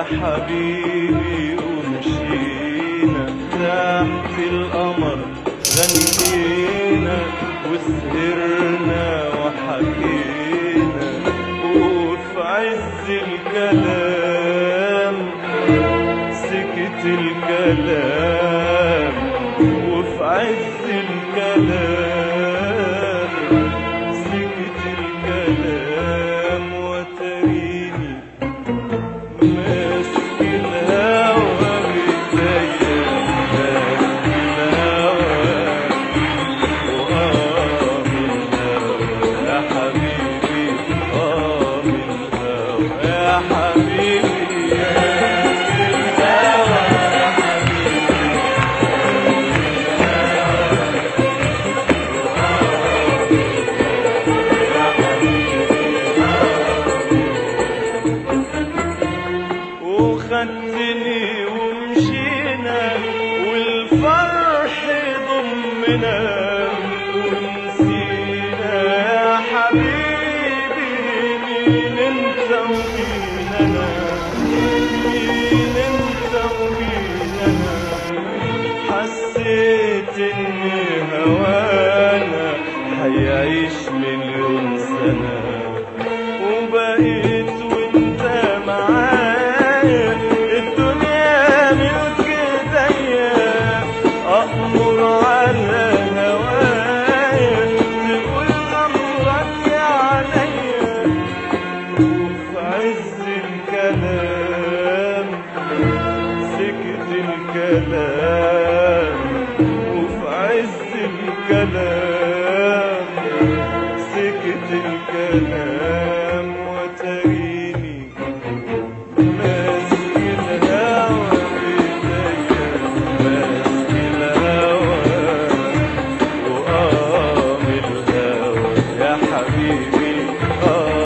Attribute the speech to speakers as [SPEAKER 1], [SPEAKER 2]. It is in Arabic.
[SPEAKER 1] حبيبي ومشينا تحت القمر غنينا وسهرنا وحكينا وفي عز الكلام سكت الكلام وفي عز الكلام سكت الكلام وتريني ماسك الهوى بإيديا ماسك الهوى من الهوى يا حبيبي من الهوى يا حبيبي خدتني ومشينا والفرح ضمنا ونسينا يا حبيبي مين انت ومين انا مين انت ومين انا حسيت ان هوانا هيعيش مليون سنة وبقيت وانت معايا الدنيا ملك ايديا أأمر على هوايا تقول أمرك يا عليا وفي عز الكلام سكت الكلام وفي عز الكلام